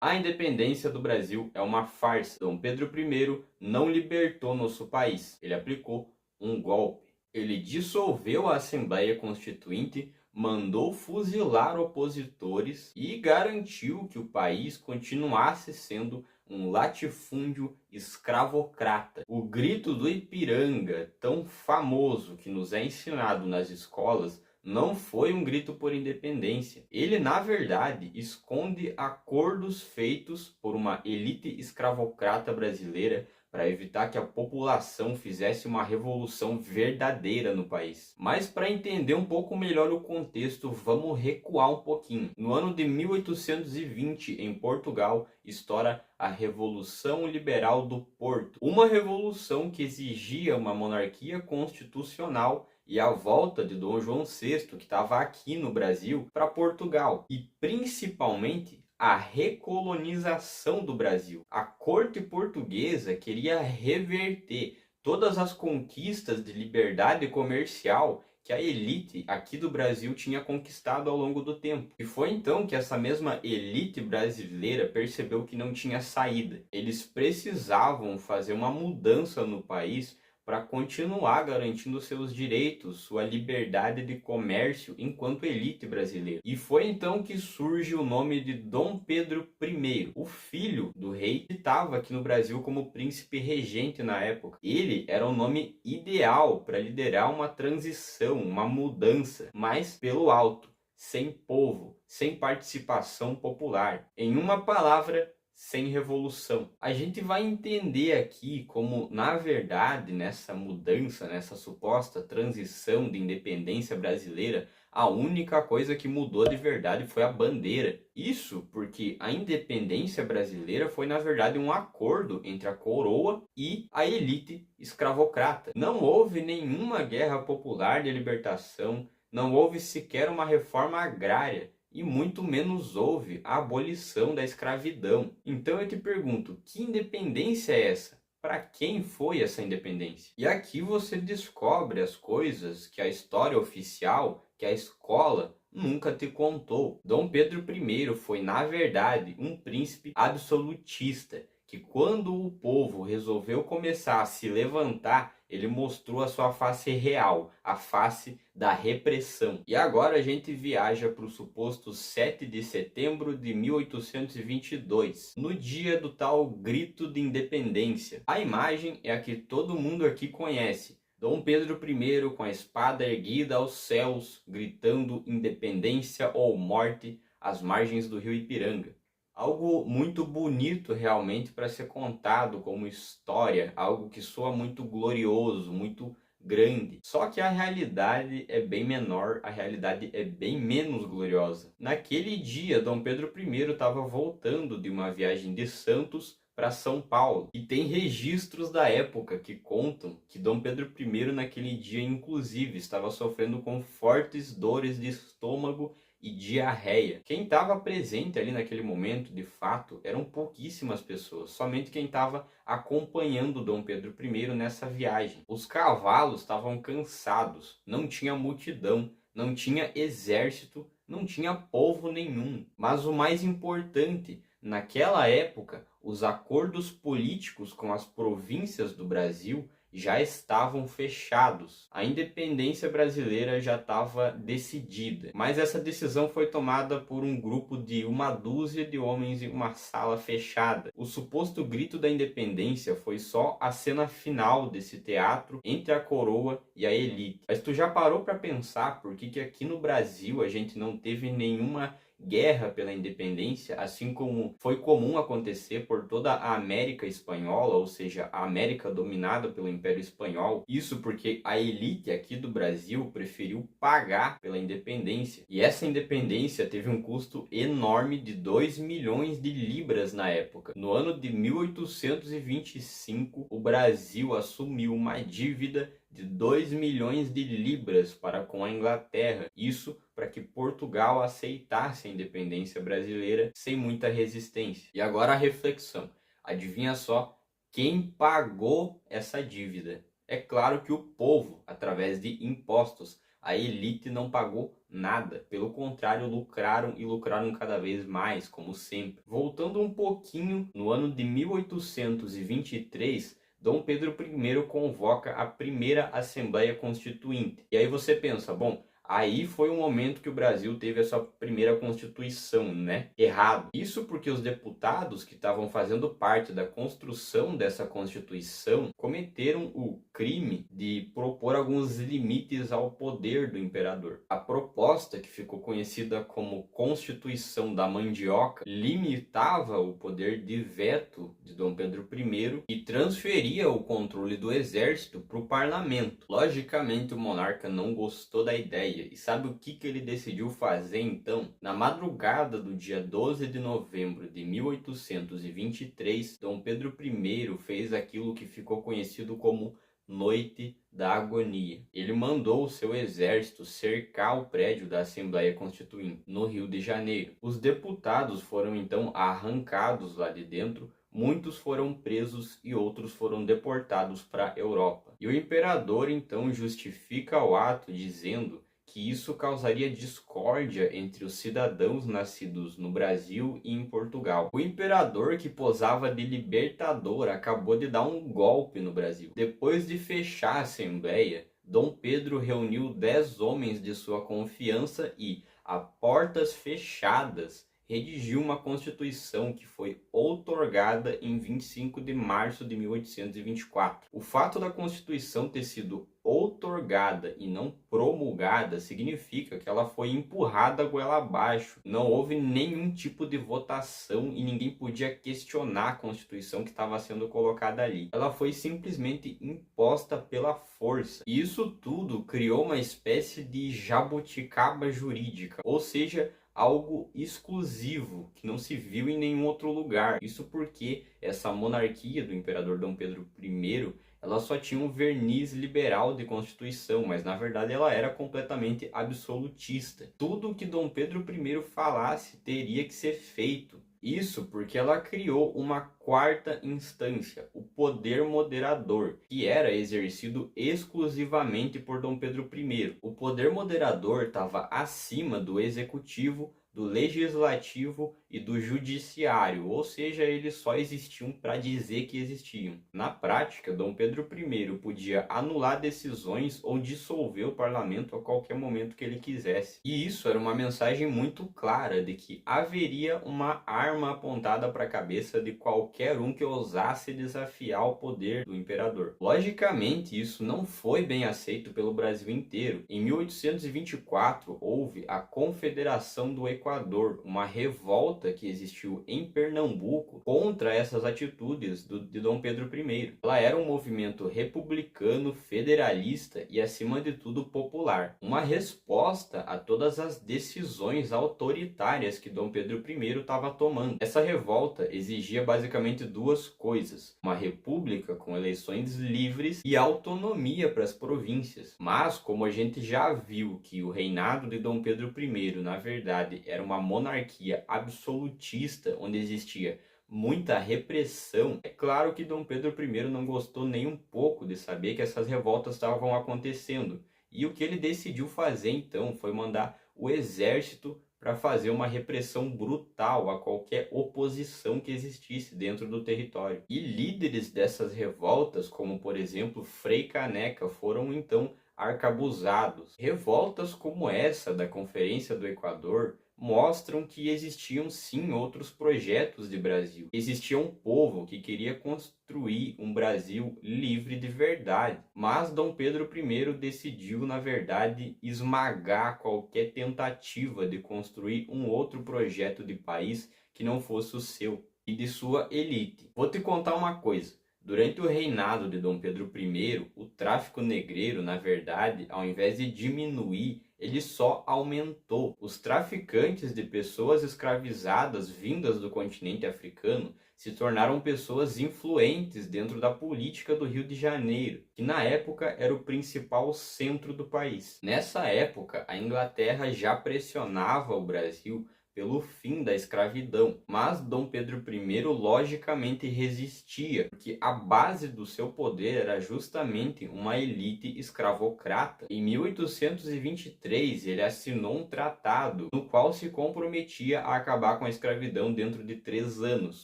A independência do Brasil é uma farsa. Dom Pedro I não libertou nosso país. Ele aplicou um golpe. Ele dissolveu a Assembleia Constituinte, mandou fuzilar opositores e garantiu que o país continuasse sendo um latifúndio escravocrata. O grito do Ipiranga, tão famoso que nos é ensinado nas escolas, não foi um grito por independência. Ele, na verdade, esconde acordos feitos por uma elite escravocrata brasileira para evitar que a população fizesse uma revolução verdadeira no país. Mas para entender um pouco melhor o contexto, vamos recuar um pouquinho. No ano de 1820, em Portugal, estoura a Revolução Liberal do Porto, uma revolução que exigia uma monarquia constitucional e a volta de Dom João VI, que estava aqui no Brasil, para Portugal, e principalmente a recolonização do Brasil. A corte portuguesa queria reverter todas as conquistas de liberdade comercial que a elite aqui do Brasil tinha conquistado ao longo do tempo. E foi então que essa mesma elite brasileira percebeu que não tinha saída. Eles precisavam fazer uma mudança no país para continuar garantindo seus direitos, sua liberdade de comércio enquanto elite brasileira. E foi então que surge o nome de Dom Pedro I, o filho do rei que estava aqui no Brasil como príncipe regente na época. Ele era o nome ideal para liderar uma transição, uma mudança, mas pelo alto, sem povo, sem participação popular. Em uma palavra, sem revolução. A gente vai entender aqui como, na verdade, nessa mudança, nessa suposta transição de independência brasileira, a única coisa que mudou de verdade foi a bandeira. Isso porque a independência brasileira foi, na verdade, um acordo entre a coroa e a elite escravocrata. Não houve nenhuma guerra popular de libertação, não houve sequer uma reforma agrária. E muito menos houve a abolição da escravidão. Então eu te pergunto, que independência é essa? Para quem foi essa independência? E aqui você descobre as coisas que a história oficial, que a escola nunca te contou. Dom Pedro I foi, na verdade, um príncipe absolutista, que quando o povo resolveu começar a se levantar, ele mostrou a sua face real, a face da repressão. E agora a gente viaja para o suposto 7 de setembro de 1822, no dia do tal grito de independência. A imagem é a que todo mundo aqui conhece. Dom Pedro I com a espada erguida aos céus, gritando independência ou morte às margens do rio Ipiranga. Algo muito bonito realmente para ser contado como história, algo que soa muito glorioso, muito grande. Só que a realidade é bem menor, a realidade é bem menos gloriosa. Naquele dia, Dom Pedro I estava voltando de uma viagem de Santos para São Paulo. E tem registros da época que contam que Dom Pedro I naquele dia, inclusive, estava sofrendo com fortes dores de estômago e diarreia. Quem estava presente ali naquele momento, de fato, eram pouquíssimas pessoas, somente quem estava acompanhando Dom Pedro I nessa viagem. Os cavalos estavam cansados, não tinha multidão, não tinha exército, não tinha povo nenhum. Mas o mais importante, naquela época, os acordos políticos com as províncias do Brasil já estavam fechados. A independência brasileira já estava decidida. Mas essa decisão foi tomada por um grupo de uma dúzia de homens em uma sala fechada. O suposto grito da independência foi só a cena final desse teatro entre a coroa e a elite. Mas tu já parou para pensar por que aqui no Brasil a gente não teve nenhuma guerra pela independência, assim como foi comum acontecer por toda a América Espanhola, ou seja, a América dominada pelo Império Espanhol? Isso porque a elite aqui do Brasil preferiu pagar pela independência. E essa independência teve um custo enorme de 2 milhões de libras na época. No ano de 1825, o Brasil assumiu uma dívida de 2 milhões de libras para com a Inglaterra. Isso para que Portugal aceitasse a independência brasileira sem muita resistência. E agora a reflexão. Adivinha só quem pagou essa dívida? É claro que o povo, através de impostos. A elite não pagou nada, pelo contrário, lucraram e lucraram cada vez mais, como sempre. Voltando um pouquinho, no ano de 1823, Dom Pedro I convoca a primeira Assembleia Constituinte. E aí você pensa, bom, aí foi o momento que o Brasil teve a sua primeira Constituição, né? Errado. Isso porque os deputados que estavam fazendo parte da construção dessa Constituição cometeram o crime de propor alguns limites ao poder do imperador. A proposta, que ficou conhecida como Constituição da Mandioca, limitava o poder de veto de Dom Pedro I e transferia o controle do exército para o parlamento. Logicamente, o monarca não gostou da ideia. E sabe o que ele decidiu fazer então? Na madrugada do dia 12 de novembro de 1823, Dom Pedro I fez aquilo que ficou conhecido como Noite da Agonia. Ele mandou o seu exército cercar o prédio da Assembleia Constituinte, no Rio de Janeiro. Os deputados foram então arrancados lá de dentro, muitos foram presos e outros foram deportados para a Europa. E o imperador então justifica o ato dizendo que isso causaria discórdia entre os cidadãos nascidos no Brasil e em Portugal. O imperador, que posava de libertador, acabou de dar um golpe no Brasil. Depois de fechar a Assembleia, Dom Pedro reuniu 10 homens de sua confiança e, a portas fechadas, redigiu uma Constituição que foi outorgada em 25 de março de 1824. O fato da Constituição ter sido outorgada e não promulgada significa que ela foi empurrada goela abaixo. Não houve nenhum tipo de votação e ninguém podia questionar a Constituição que estava sendo colocada ali. Ela foi simplesmente imposta pela força. E isso tudo criou uma espécie de jabuticaba jurídica, ou seja, algo exclusivo que não se viu em nenhum outro lugar. Isso porque essa monarquia do imperador Dom Pedro I, ela só tinha um verniz liberal de Constituição, mas na verdade ela era completamente absolutista. Tudo que Dom Pedro I falasse teria que ser feito. Isso porque ela criou uma quarta instância, o poder moderador, que era exercido exclusivamente por Dom Pedro I. O poder moderador estava acima do executivo, do legislativo e do judiciário, ou seja, eles só existiam para dizer que existiam. Na prática, Dom Pedro I podia anular decisões ou dissolver o parlamento a qualquer momento que ele quisesse. E isso era uma mensagem muito clara de que haveria uma arma apontada para a cabeça de qualquer um que ousasse desafiar o poder do imperador. Logicamente, isso não foi bem aceito pelo Brasil inteiro. Em 1824, houve a Confederação do Equador, uma revolta que existiu em Pernambuco contra essas atitudes de Dom Pedro I. Ela era um movimento republicano, federalista e, acima de tudo, popular. Uma resposta a todas as decisões autoritárias que Dom Pedro I estava tomando. Essa revolta exigia basicamente duas coisas: uma república com eleições livres e autonomia para as províncias. Mas, como a gente já viu que o reinado de Dom Pedro I, na verdade, era uma monarquia absolutista, onde existia muita repressão, é claro que Dom Pedro I não gostou nem um pouco de saber que essas revoltas estavam acontecendo. E o que ele decidiu fazer então foi mandar o exército para fazer uma repressão brutal a qualquer oposição que existisse dentro do território. E líderes dessas revoltas, como por exemplo Frei Caneca, foram então arcabuzados. Revoltas como essa da Conferência do Equador mostram que existiam sim outros projetos de Brasil. Existia um povo que queria construir um Brasil livre de verdade. Mas Dom Pedro I decidiu, na verdade, esmagar qualquer tentativa de construir um outro projeto de país que não fosse o seu e de sua elite. Vou te contar uma coisa. Durante o reinado de Dom Pedro I, o tráfico negreiro, na verdade, ao invés de diminuir, ele só aumentou. Os traficantes de pessoas escravizadas vindas do continente africano se tornaram pessoas influentes dentro da política do Rio de Janeiro, que na época era o principal centro do país. Nessa época, a Inglaterra já pressionava o Brasil pelo fim da escravidão, mas Dom Pedro I logicamente resistia, porque a base do seu poder era justamente uma elite escravocrata. Em 1823, ele assinou um tratado no qual se comprometia a acabar com a escravidão dentro de 3 anos,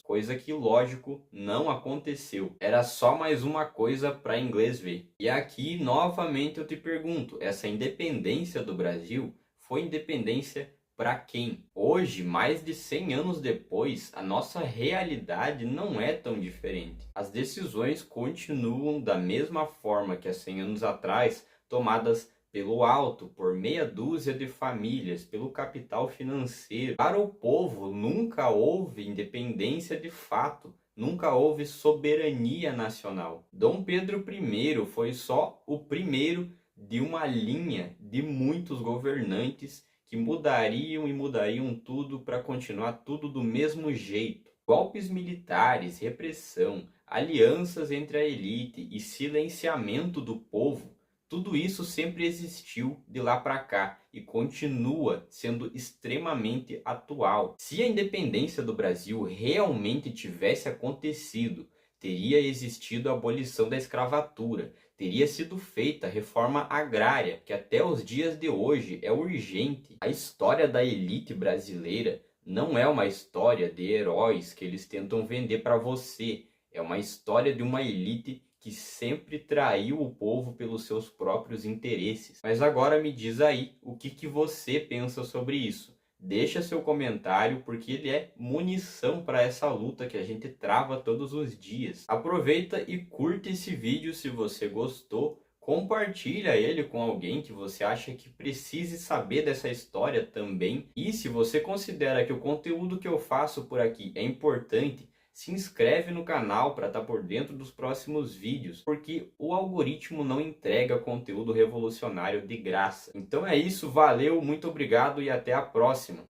coisa que, lógico, não aconteceu. Era só mais uma coisa para inglês ver. E aqui, novamente, eu te pergunto, essa independência do Brasil foi independência para quem? Hoje, mais de 100 anos depois, a nossa realidade não é tão diferente. As decisões continuam da mesma forma que há 100 anos atrás, tomadas pelo alto, por meia dúzia de famílias, pelo capital financeiro. Para o povo, nunca houve independência de fato. Nunca houve soberania nacional. Dom Pedro I foi só o primeiro de uma linha de muitos governantes que mudariam e mudariam tudo para continuar tudo do mesmo jeito. Golpes militares, repressão, alianças entre a elite e silenciamento do povo, tudo isso sempre existiu de lá para cá e continua sendo extremamente atual. Se a independência do Brasil realmente tivesse acontecido, teria existido a abolição da escravatura, teria sido feita a reforma agrária, que até os dias de hoje é urgente. A história da elite brasileira não é uma história de heróis que eles tentam vender para você, é uma história de uma elite que sempre traiu o povo pelos seus próprios interesses. Mas agora me diz aí o que você pensa sobre isso. Deixa seu comentário porque ele é munição para essa luta que a gente trava todos os dias. Aproveita e curte esse vídeo se você gostou. Compartilha ele com alguém que você acha que precise saber dessa história também. E se você considera que o conteúdo que eu faço por aqui é importante, se inscreve no canal para estar por dentro dos próximos vídeos, porque o algoritmo não entrega conteúdo revolucionário de graça. Então é isso, valeu, muito obrigado e até a próxima!